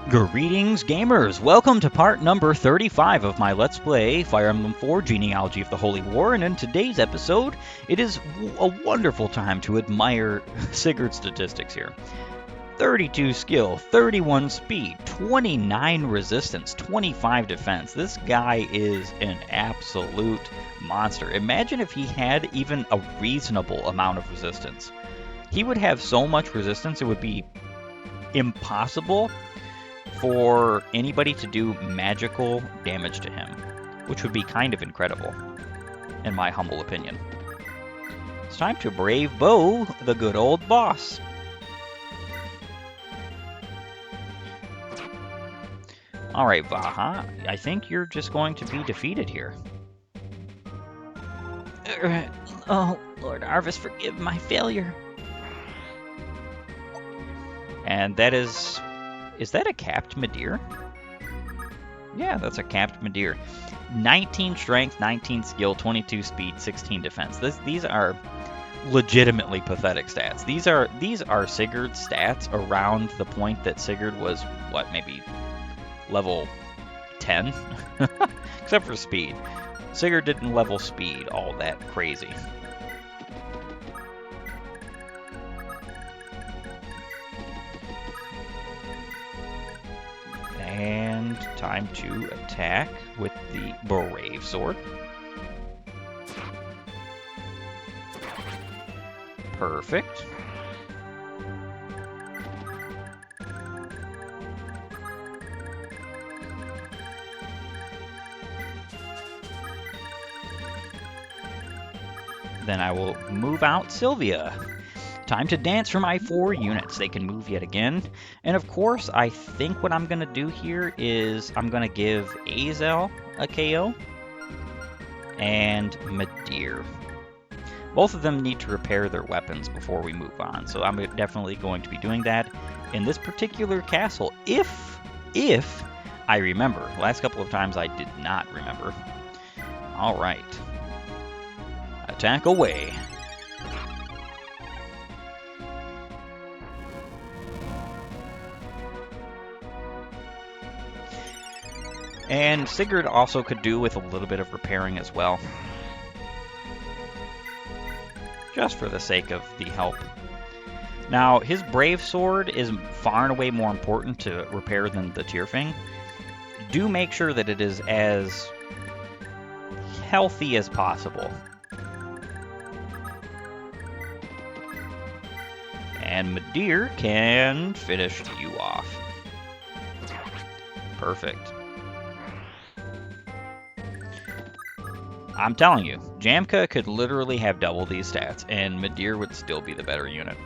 Greetings, gamers! Welcome to part number 35 of my Let's Play Fire Emblem 4 Genealogy of the Holy War, and in today's episode, it is a wonderful time to admire Sigurd's statistics here. 32 skill, 31 speed, 29 resistance, 25 defense. This guy is an absolute monster. Imagine if he had even a reasonable amount of resistance. He would have so much resistance it would be impossible for anybody to do magical damage to him, which would be kind of incredible, in my humble opinion. It's time to brave Bo, the good old boss. Alright, Vaha, I think you're just going to be defeated here. Oh, Lord Arvis, forgive my failure. And that is that a capped Meteor? Yeah, that's a capped Meteor. 19 strength, 19 skill, 22 speed, 16 defense. These are legitimately pathetic stats. These are Sigurd's stats around the point that Sigurd was, what, maybe level 10? Except for speed. Sigurd didn't level speed all that crazy. And time to attack with the Brave Sword. Perfect. Then I will move out Sylvia. Time to dance for my 4 units. They can move yet again. And of course, I think what I'm going to do here is I'm going to give Azel a KO and Meteor. Both of them need to repair their weapons before we move on, so I'm definitely going to be doing that in this particular castle, if I remember. Last couple of times I did not remember. All right. Attack away. And Sigurd also could do with a little bit of repairing as well. Just for the sake of the help. Now, his Brave Sword is far and away more important to repair than the Tyrfing. Do make sure that it is as healthy as possible. And Meteor can finish you off. Perfect. I'm telling you, Jamka could literally have double these stats, and Meteor would still be the better unit.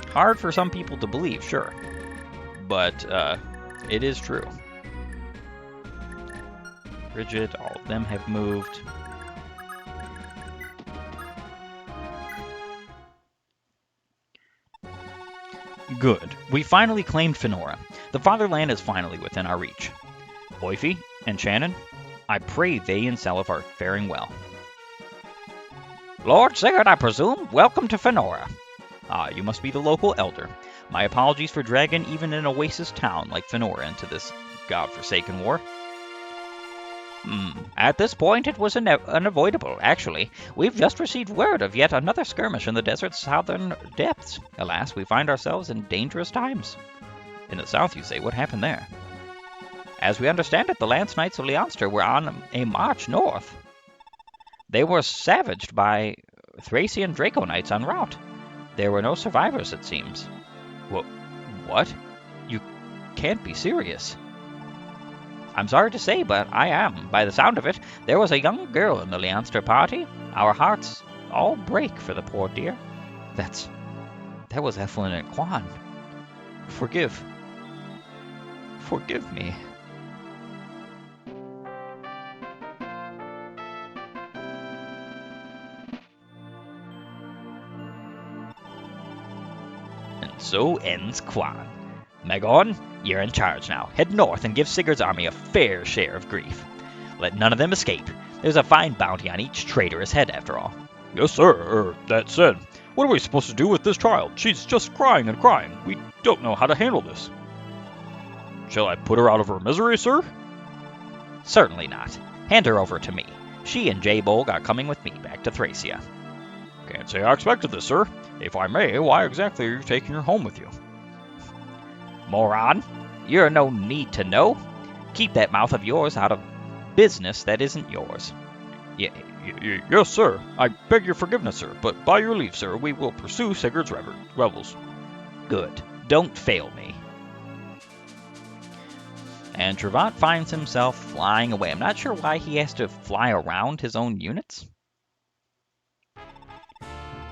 Hard for some people to believe, sure. But, it is true. Bridget, all of them have moved. Good. We finally claimed Fenora. The fatherland is finally within our reach. Oifi and Shannon, I pray they and Salif are faring well. Lord Sigurd, I presume? Welcome to Fenora. Ah, you must be the local elder. My apologies for dragging even an oasis town like Fenora into this godforsaken war. At this point, it was unavoidable, actually. We've just received word of yet another skirmish in the desert's southern depths. Alas, we find ourselves in dangerous times. In the south, you say? What happened there? As we understand it, the Lance Knights of Leonster were on a march north. They were savaged by Thracian Draco Knights en route. There were no survivors, it seems. What? You can't be serious. I'm sorry to say, but I am. By the sound of it, there was a young girl in the Leonster party. Our hearts all break for the poor dear. That was Ethelyn and Quan. Forgive me. And so ends Quan. Megon, you're in charge now. Head north and give Sigurd's army a fair share of grief. Let none of them escape. There's a fine bounty on each traitorous head, after all. Yes, sir. That said, What are we supposed to do with this child? She's just crying and crying. We don't know how to handle this. Shall I put her out of her misery, sir? Certainly not. Hand her over to me. She and J-Bolg are coming with me back to Thracia. Can't say I expected this, sir. If I may, why exactly are you taking her home with you? Moron, you're no need to know. Keep that mouth of yours out of business that isn't yours. Yes, sir. I beg your forgiveness, sir, but by your leave, sir, we will pursue Sigurd's rebels. Good. Don't fail me. And Trevant finds himself flying away. I'm not sure why he has to fly around his own units.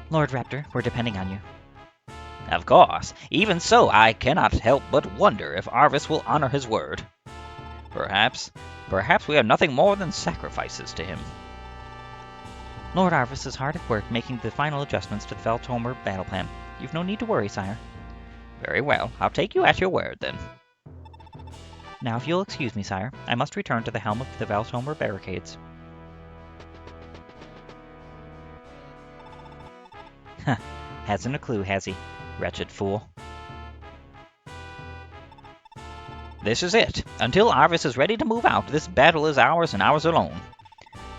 Lord Raptor, we're depending on you. Of course. Even so, I cannot help but wonder if Arvis will honor his word. Perhaps we are nothing more than sacrifices to him. Lord Arvis is hard at work making the final adjustments to the Veltomer battle plan. You've no need to worry, sire. Very well. I'll take you at your word, then. Now, if you'll excuse me, sire, I must return to the helm of the Veltomer barricades. Hasn't a clue, has he? Wretched fool. This is it. Until Arvis is ready to move out, this battle is ours and ours alone.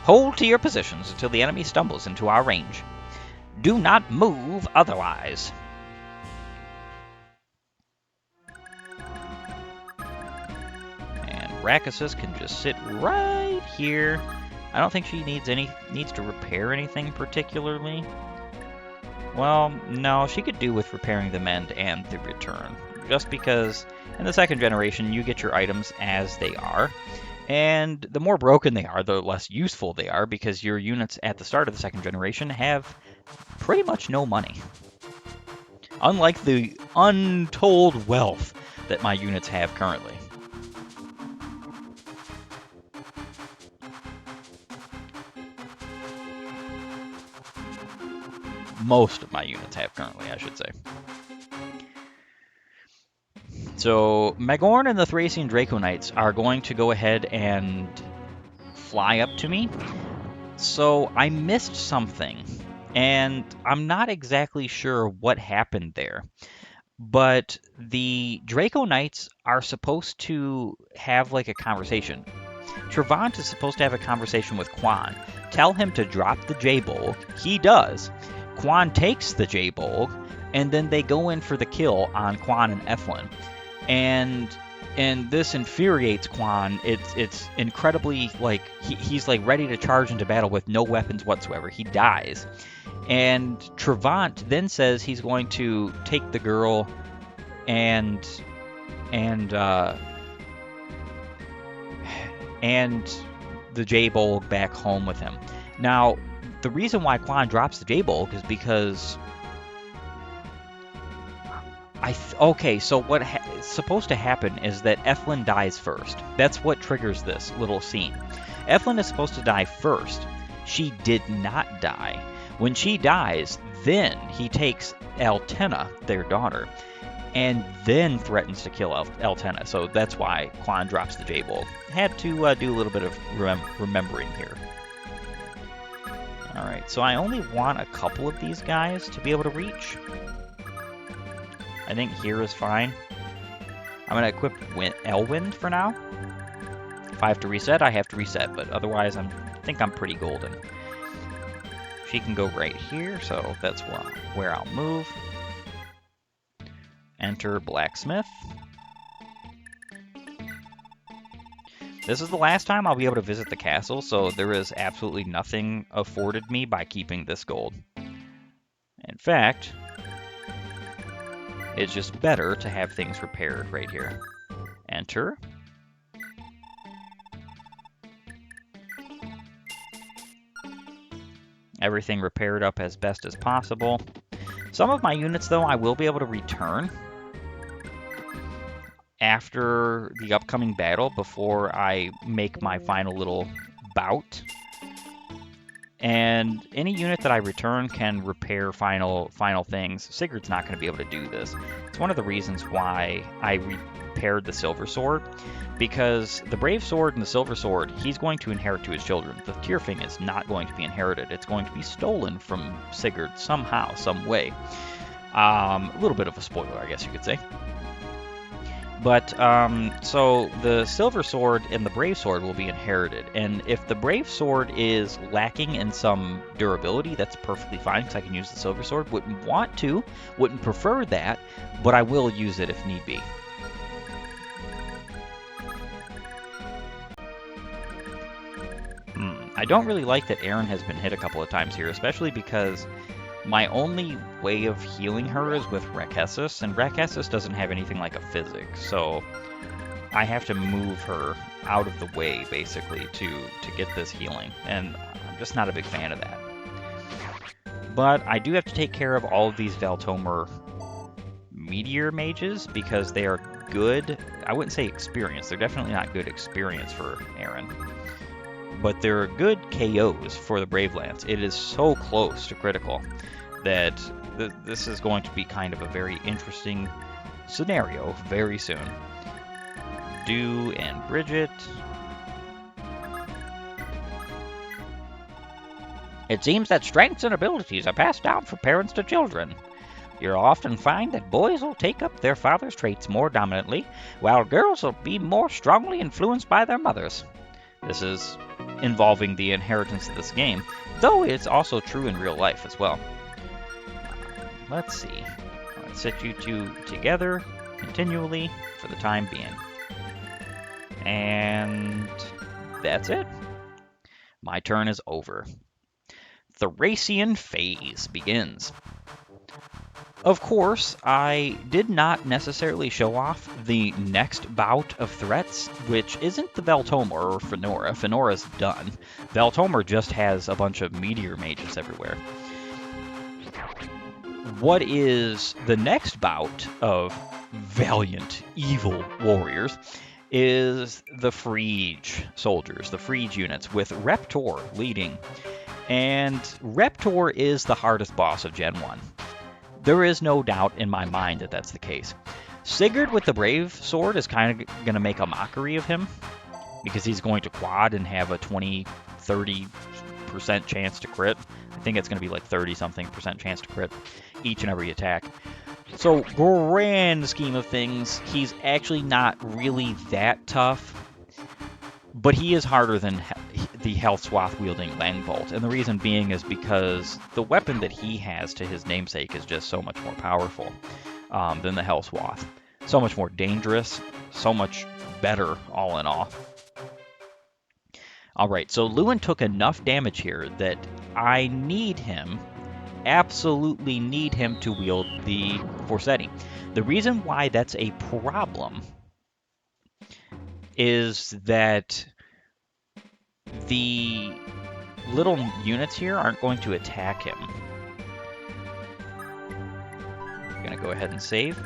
Hold to your positions until the enemy stumbles into our range. Do not move otherwise. And Rakusis can just sit right here. I don't think she needs to repair anything particularly. Well, no, she could do with repairing the mend and the return. Just because in the second generation you get your items as they are. And the more broken they are, the less useful they are, because your units at the start of the second generation have pretty much no money. Unlike the untold wealth that my units have currently. Most of my units have currently, I should say. So, Magorn and the Thracian Draco Knights are going to go ahead and fly up to me. So, I missed something, and I'm not exactly sure what happened there. But the Draco Knights are supposed to have, like, a conversation. Trevant is supposed to have a conversation with Quan. Tell him to drop the J-Bolg. He does. Quan takes the J-Bolg, and then they go in for the kill on Quan and Eflin. And this infuriates Quan. It's incredibly, like, he's like ready to charge into battle with no weapons whatsoever. He dies. And Trevant then says he's going to take the girl and the J-Bolg back home with him. Now, the reason why Quan drops the J-Bolg is because okay, so what's supposed to happen is that Eflin dies first. That's what triggers this little scene. Eflin is supposed to die first. She did not die. When she dies, then he takes Eltenna, their daughter, and then threatens to kill Eltenna. So that's why Quan drops the J-Bolg. Had to do a little bit of remembering here. Alright, so I only want a couple of these guys to be able to reach. I think here is fine. I'm going to equip Elwind for now. If I have to reset, I have to reset, but otherwise I think I'm pretty golden. She can go right here, so that's where I'll move. Enter Blacksmith. This is the last time I'll be able to visit the castle, so there is absolutely nothing afforded me by keeping this gold. In fact, it's just better to have things repaired right here. Enter. Everything repaired up as best as possible. Some of my units, though, I will be able to return after the upcoming battle before I make my final little bout. And any unit that I return can repair final things. Sigurd's not going to be able to do this. It's one of the reasons why I paired the Silver Sword, because the Brave Sword and the Silver Sword, he's going to inherit to his children. The Tyrfing is not going to be inherited. It's going to be stolen from Sigurd somehow, some way. A little bit of a spoiler, I guess you could say. But, so the Silver Sword and the Brave Sword will be inherited. And if the Brave Sword is lacking in some durability, that's perfectly fine, because I can use the Silver Sword. Wouldn't want to, wouldn't prefer that, but I will use it if need be. I don't really like that Aaron has been hit a couple of times here, especially because my only way of healing her is with Rekessus, and Rekessus doesn't have anything like a physic, so I have to move her out of the way, basically, to get this healing, and I'm just not a big fan of that. But I do have to take care of all of these Veltomer Meteor mages, because they are good, I wouldn't say experience, they're definitely not good experience for Aaron, but they're good KOs for the Brave Lance. It is so close to critical that this is going to be kind of a very interesting scenario very soon. Dew and Bridget. It seems that strengths and abilities are passed down from parents to children. You'll often find that boys will take up their father's traits more dominantly, while girls will be more strongly influenced by their mothers. This is involving the inheritance of this game, though it's also true in real life as well. Let's see. Let's set you two together continually for the time being. And that's it. My turn is over. Thracian phase begins. Of course, I did not necessarily show off the next bout of threats, which isn't the Veltomer or Fenora. Fenora's done. Veltomer just has a bunch of meteor mages everywhere. What is the next bout of valiant, evil warriors is the Frege soldiers, the Frege units, with Reptor leading. And Reptor is the hardest boss of Gen 1. There is no doubt in my mind that that's the case. Sigurd with the Brave Sword is kind of going to make a mockery of him, because he's going to quad and have a 20-30% chance to crit. I think it's going to be like 30-something% chance to crit each and every attack. So, grand scheme of things, he's actually not really that tough, but he is harder than the Health Swath wielding Langbolt, and the reason being is because the weapon that he has to his namesake is just so much more powerful than the Health Swath. So much more dangerous, so much better all in all. Alright, so Lewin took enough damage here that I need him, absolutely need him to wield the Forsetti. The reason why that's a problem is that the little units here aren't going to attack him. I'm going to go ahead and save.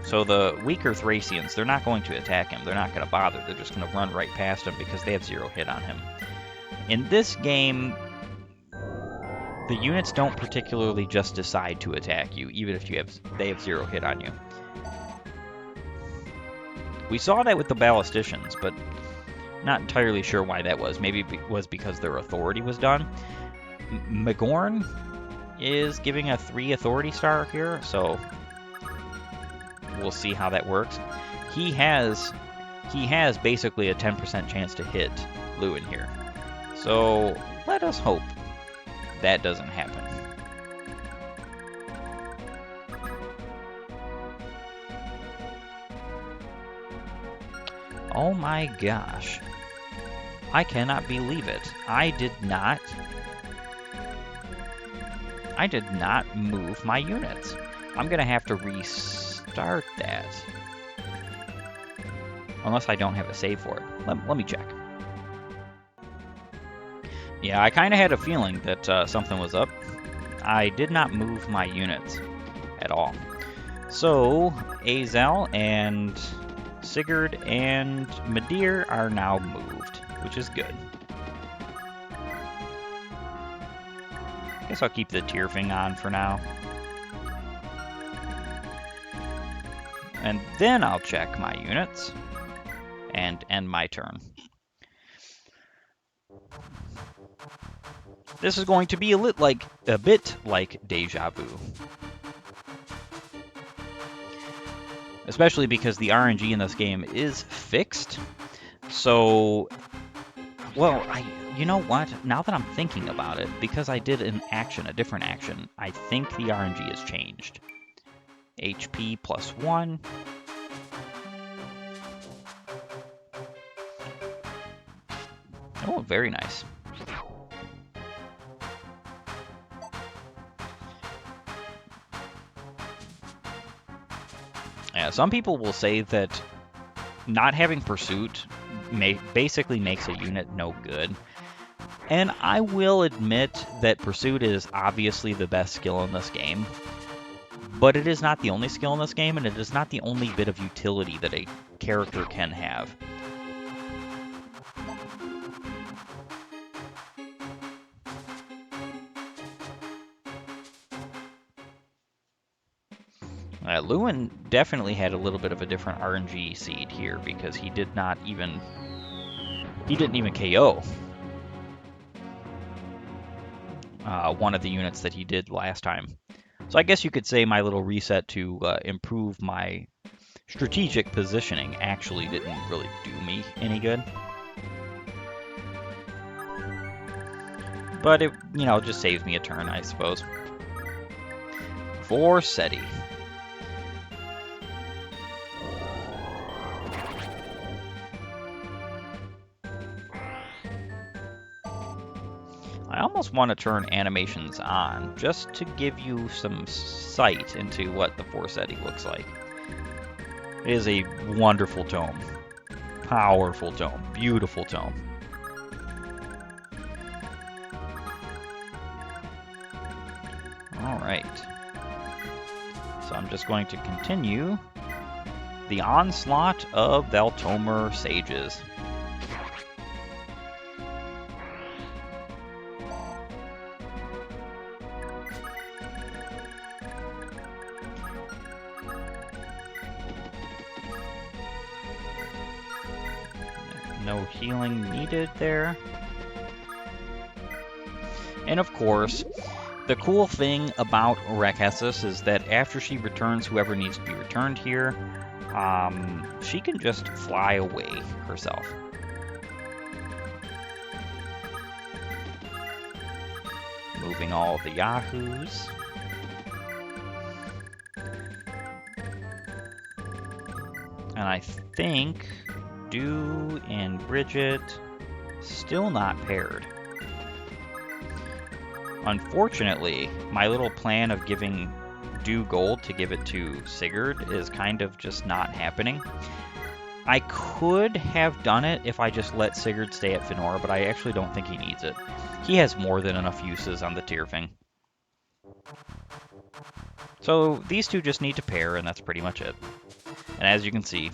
So the weaker Thracians, they're not going to attack him. They're not going to bother. They're just going to run right past him because they have 0 hit on him. In this game, the units don't particularly just decide to attack you, even if they have 0 hit on you. We saw that with the Ballisticians, but not entirely sure why that was. Maybe it was because their authority was done. Magorn is giving a 3 authority star here, so we'll see how that works. He has basically a 10% chance to hit Lewin here. So let us hope that doesn't happen. Oh my gosh. I cannot believe it. I did not move my units. I'm going to have to restart that. Unless I don't have a save for it. Let me check. Yeah, I kind of had a feeling that something was up. I did not move my units at all. So, Azel and Sigurd and Meteor are now moved, which is good. I guess I'll keep the Tyrfing on for now. And then I'll check my units and end my turn. This is going to be a bit like deja vu. Especially because the RNG in this game is fixed. So, well, you know what? Now that I'm thinking about it, because I did a different action, I think the RNG has changed. HP +1. Oh, very nice. Yeah, some people will say that not having pursuit basically makes a unit no good. And I will admit that pursuit is obviously the best skill in this game. But it is not the only skill in this game, and it is not the only bit of utility that a character can have. Lewin definitely had a little bit of a different RNG seed here because he didn't even KO one of the units that he did last time. So I guess you could say my little reset to improve my strategic positioning actually didn't really do me any good. But it, just saves me a turn, I suppose. For SETI. I almost want to turn animations on, just to give you some sight into what the Forseti looks like. It is a wonderful tome. Powerful tome. Beautiful tome. Alright. So I'm just going to continue the onslaught of Veltomer sages. No healing needed there. And of course, the cool thing about Rekessis is that after she returns whoever needs to be returned here, she can just fly away herself. Moving all the Yahoos. And I think Dew and Bridget still not paired. Unfortunately, my little plan of giving Dew gold to give it to Sigurd is kind of just not happening. I could have done it if I just let Sigurd stay at Fëanor, but I actually don't think he needs it. He has more than enough uses on the Tyrfing. So these two just need to pair, and that's pretty much it. And as you can see,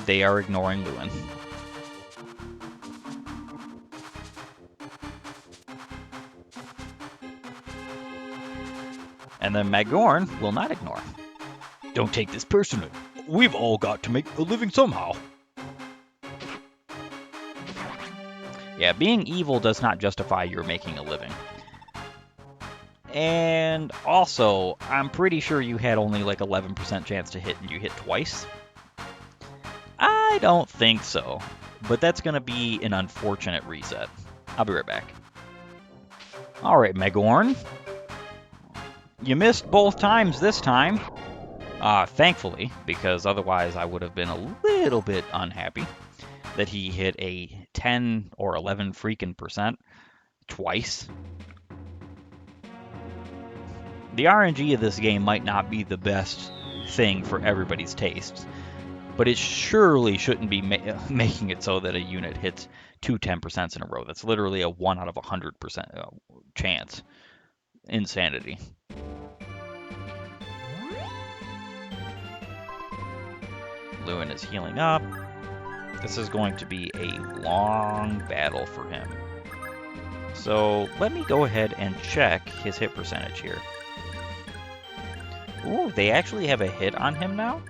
they are ignoring Lewin. And then Magorn will not ignore. Don't take this personally. We've all got to make a living somehow. Yeah, being evil does not justify your making a living. And also, I'm pretty sure you had only like 11% chance to hit and you hit twice. I don't think so, but that's going to be an unfortunate reset. I'll be right back. Alright, Magorn. You missed both times this time. Thankfully, because otherwise I would have been a little bit unhappy that he hit a 10 or 11 freaking percent twice. The RNG of this game might not be the best thing for everybody's tastes, but it surely shouldn't be making it so that a unit hits two 10% in a row. That's literally a 1 out of 100% chance. Insanity. Lewin is healing up. This is going to be a long battle for him. So let me go ahead and check his hit percentage here. Ooh, they actually have a hit on him now?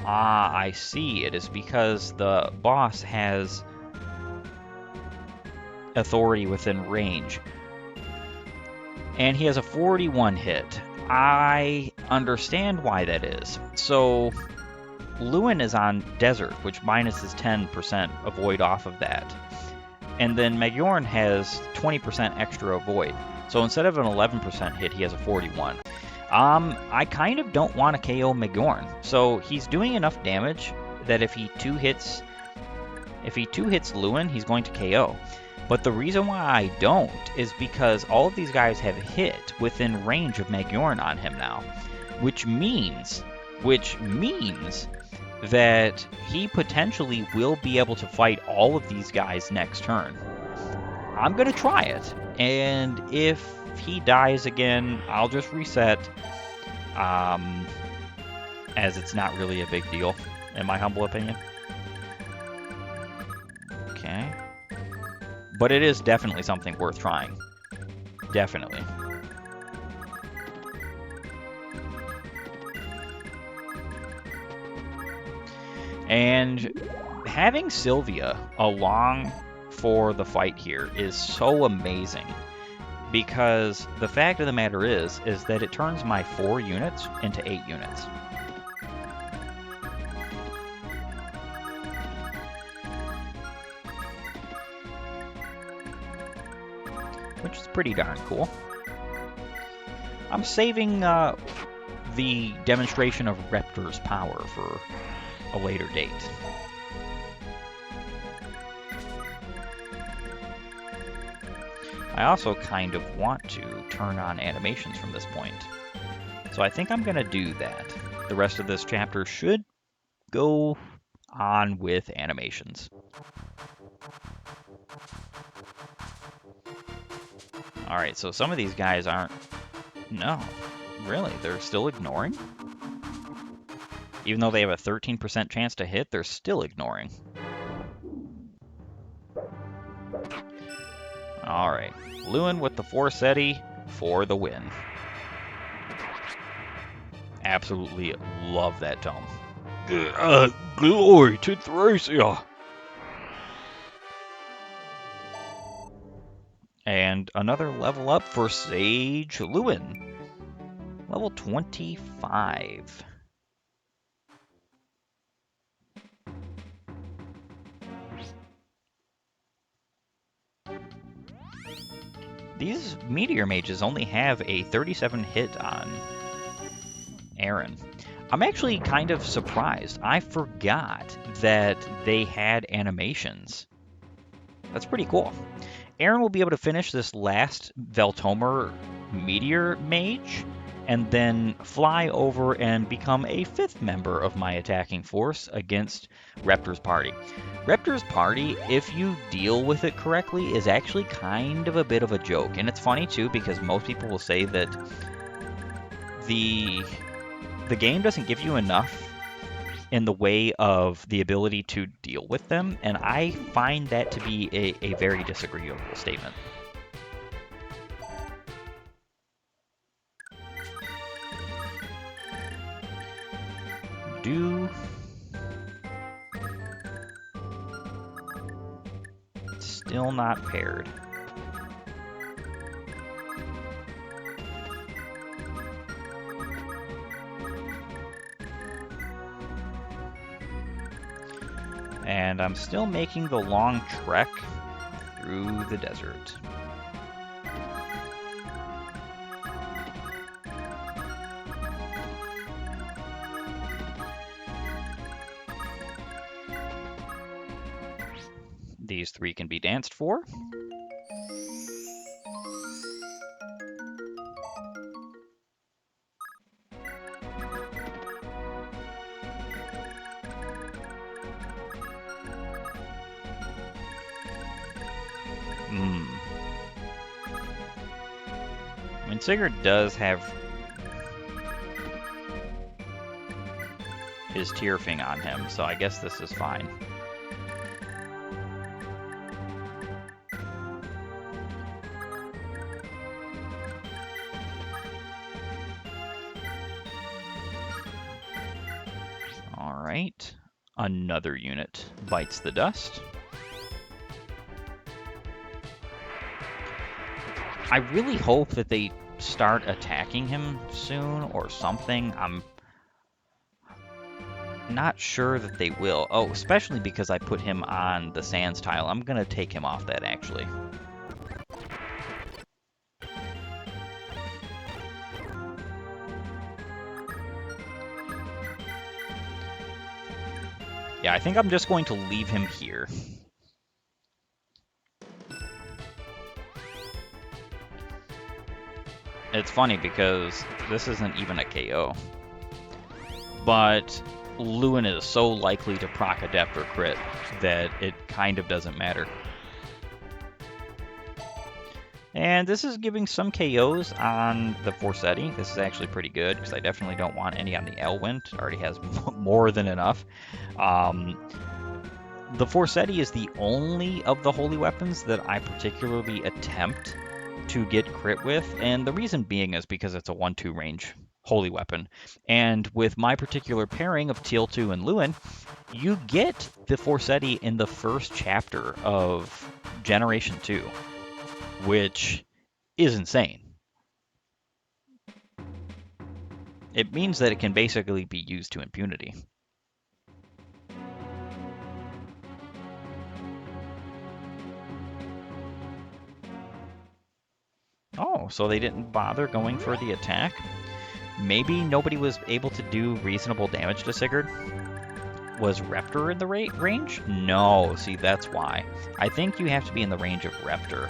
Ah, I see. It is because the boss has authority within range. And he has a 41 hit. I understand why that is. So, Lewin is on Desert, which minuses 10% avoid off of that. And then Meteor has 20% extra avoid. So instead of an 11% hit, he has a 41. I kind of don't want to KO Meteor. So he's doing enough damage that if he two hits Lewin, he's going to KO. But the reason why I don't is because all of these guys have hit within range of Meteor on him now, which means that he potentially will be able to fight all of these guys next turn. I'm going to try it, and if he dies again, I'll just reset, as it's not really a big deal, in my humble opinion. Okay. But it is definitely something worth trying. Definitely. And having Sylvia along for the fight here is so amazing, because the fact of the matter is that it turns my 4 units into 8 units. Which is pretty darn cool. I'm saving the demonstration of Reptor's power for a later date. I also kind of want to turn on animations from this point. So I think I'm going to do that. The rest of this chapter should go on with animations. Alright, so some of these guys aren't... No, really, they're still ignoring? Even though they have a 13% chance to hit, they're still ignoring. Alright, Lewin with the Forcetti for the win. Absolutely love that tome. Glory to Thracia! And another level up for Sage Lewin. Level 25. These Meteor Mages only have a 37 hit on Aaron. I'm actually kind of surprised. I forgot that they had animations. That's pretty cool. Aaron will be able to finish this last Veltomer Meteor Mage and then fly over and become a 5th member of my attacking force against Reptor's party. Reptor's party, if you deal with it correctly, is actually kind of a bit of a joke. And it's funny too, because most people will say that the game doesn't give you enough in the way of the ability to deal with them, and I find that to be a very disagreeable statement. Still not paired. And I'm still making the long trek through the desert. These 3 can be danced for. I mean, Sigurd does have his Tearfing on him, so I guess this is fine. All right. Another unit bites the dust. I really hope that they start attacking him soon or something. I'm not sure that they will. Oh, especially because I put him on the sands tile. I'm going to take him off that, actually. Yeah, I think I'm just going to leave him here. It's funny because this isn't even a KO. But Lewin is so likely to proc Adept or crit that it kind of doesn't matter. And this is giving some KOs on the Forseti. This is actually pretty good because I definitely don't want any on the Elwind. It already has more than enough. The Forseti is the only of the holy weapons that I particularly attempt to get crit with, and the reason being is because it's a 1-2 range holy weapon. And with my particular pairing of Teal 2 and Lewin, you get the Forseti in the first chapter of Generation 2, which is insane. It means that it can basically be used to impunity. Oh, so they didn't bother going for the attack? Maybe nobody was able to do reasonable damage to Sigurd? Was Reptor in the range? No, see, that's why. I think you have to be in the range of Reptor.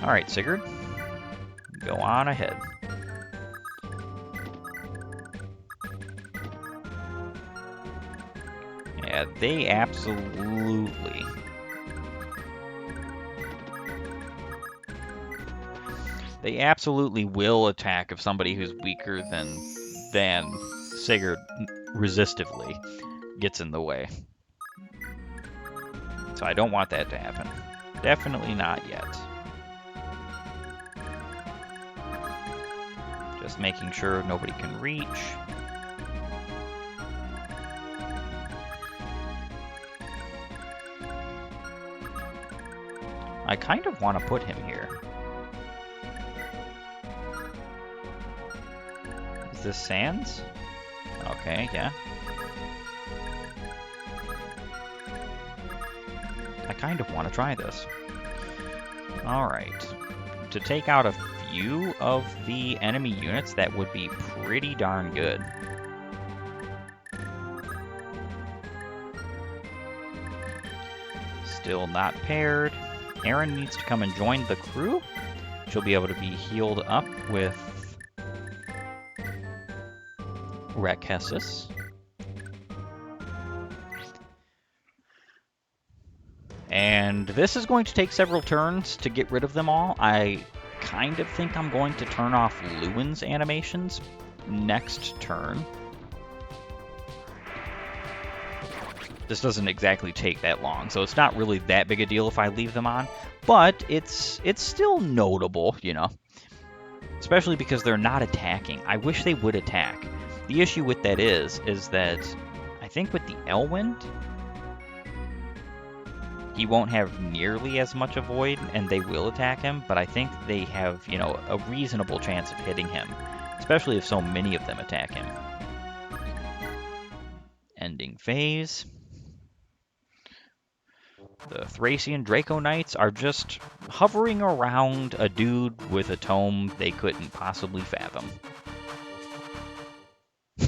Alright, Sigurd. Go on ahead. Yeah, they absolutely... They absolutely will attack if somebody who's weaker than Sigurd resistively gets in the way. So I don't want that to happen. Definitely not yet. Just making sure nobody can reach. I kind of want to put him here. Is this Sands? Okay, yeah. I kind of want to try this. Alright. To take out a few of the enemy units, that would be pretty darn good. Still not paired. Aaron needs to come and join the crew. She'll be able to be healed up with Rekessis. And this is going to take several turns to get rid of them all. I kind of think I'm going to turn off Lewin's animations next turn. This doesn't exactly take that long, so it's not really that big a deal if I leave them on, but it's still notable, you know, especially because they're not attacking. I wish they would attack. The issue with that is that I think with the Elwind, he won't have nearly as much avoid, and they will attack him, but I think they have, you know, a reasonable chance of hitting him, especially if so many of them attack him. Ending phase. The Thracian Draco Knights are just hovering around a dude with a tome they couldn't possibly fathom.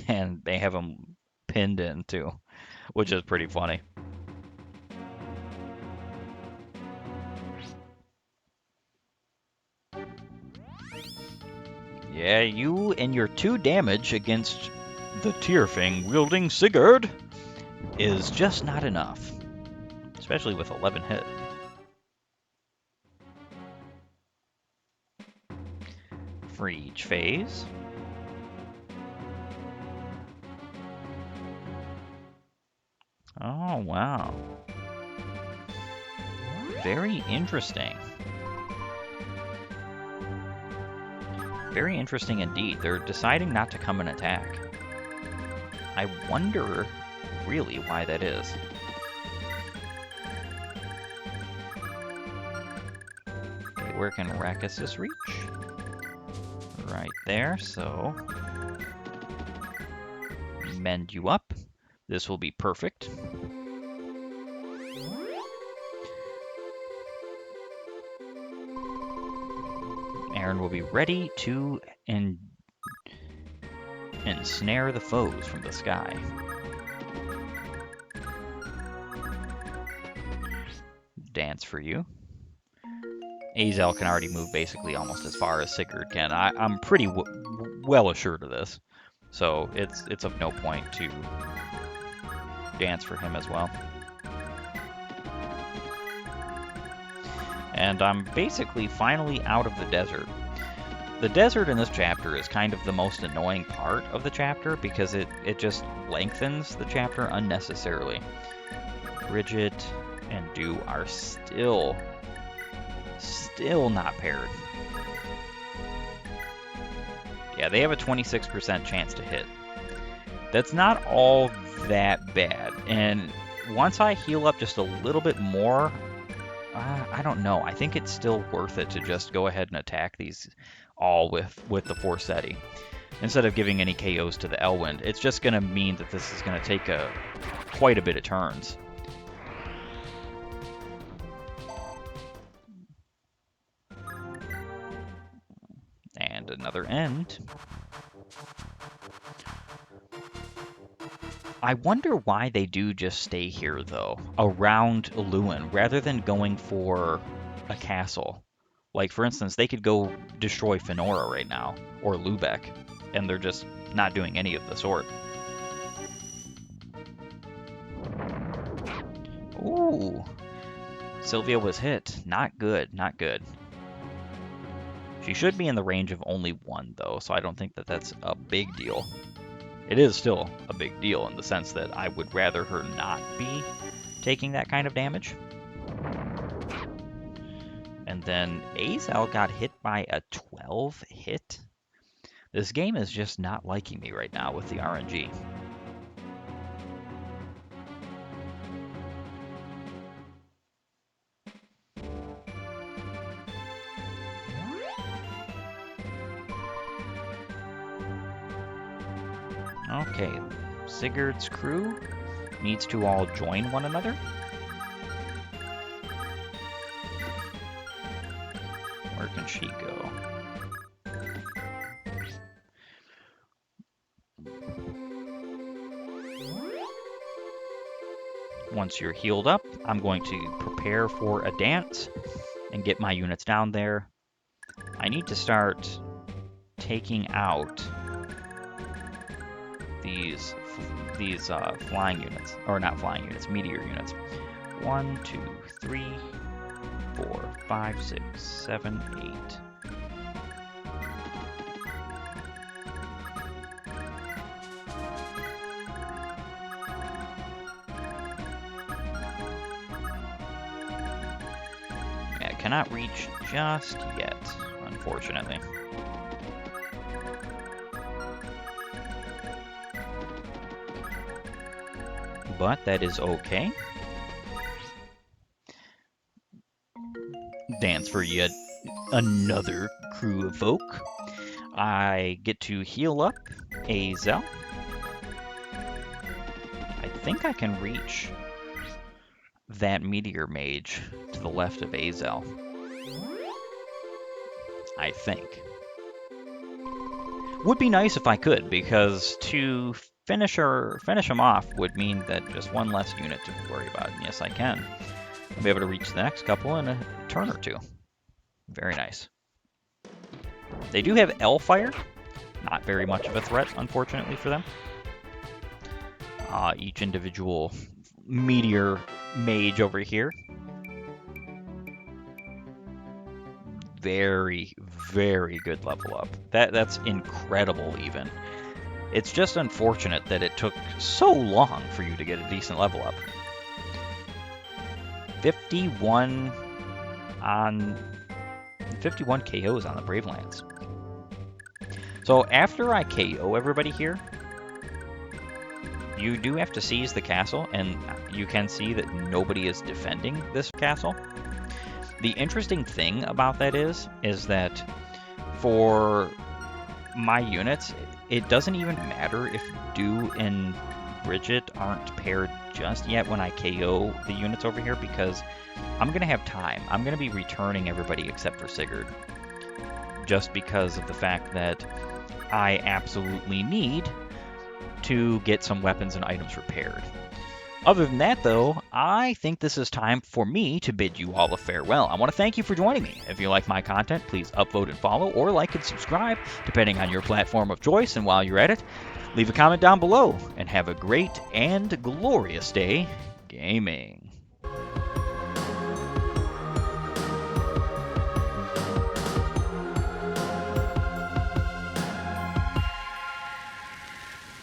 And they have him pinned in, too, which is pretty funny. Yeah, you and your 2 damage against the Tyrfing wielding Sigurd is just not enough. Especially with 11 hit. For each phase. Oh, wow. Very interesting. Very interesting indeed. They're deciding not to come and attack. I wonder really why that is. Okay, where can Rakusis reach? Right there, so mend you up. This will be perfect. Aaron will be ready to ensnare the foes from the sky. Dance for you. Azel can already move basically almost as far as Sigurd can. I'm pretty well assured of this, so it's of no point to dance for him as well. And I'm basically finally out of the desert. The desert in this chapter is kind of the most annoying part of the chapter because it just lengthens the chapter unnecessarily. Bridget and Dew are still not paired. Yeah, they have a 26% chance to hit. That's not all that bad. And once I heal up just a little bit more, I don't know. I think it's still worth it to just go ahead and attack these all with the Forseti. Instead of giving any KOs to the Elwind, it's just going to mean that this is going to take quite a bit of turns. And another end. I wonder why they do just stay here, though, around Lewin, rather than going for a castle. Like, for instance, they could go destroy Fenora right now, or Lubeck, and they're just not doing any of the sort. Ooh. Sylvia was hit. Not good, not good. She should be in the range of only one, though, so I don't think that that's a big deal. It is still a big deal in the sense that I would rather her not be taking that kind of damage. And then Azel got hit by a 12 hit. This game is just not liking me right now with the RNG. Okay, Sigurd's crew needs to all join one another. Where can she go? Once you're healed up, I'm going to prepare for a dance and get my units down there. I need to start taking out these flying units, or not flying units, meteor units. 1, 2, 3, 4, 5, 6, 7, 8. Yeah, cannot reach just yet, unfortunately. But that is okay. Dance for yet another crew of folk. I get to heal up Azel. I think I can reach that meteor mage to the left of Azel. I think. Would be nice if I could, because to finish him off would mean that just one less unit to worry about. And yes, I can. I'll be able to reach the next couple in a turn or two. Very nice. They do have Elfire. Not very much of a threat, unfortunately, for them. Each individual meteor mage over here. Very, very good level up. That's incredible, even. It's just unfortunate that it took so long for you to get a decent level up. 51 KOs on the Brave Lance. So after I KO everybody here, you do have to seize the castle, and you can see that nobody is defending this castle. The interesting thing about that is that for my units, it doesn't even matter if Dew and Bridget aren't paired just yet when I KO the units over here, because I'm going to have time. I'm going to be returning everybody except for Sigurd, just because of the fact that I absolutely need to get some weapons and items repaired. Other than that, though, I think this is time for me to bid you all a farewell. I want to thank you for joining me. If you like my content, please upvote and follow, or like and subscribe, depending on your platform of choice. And while you're at it, leave a comment down below, and have a great and glorious day gaming.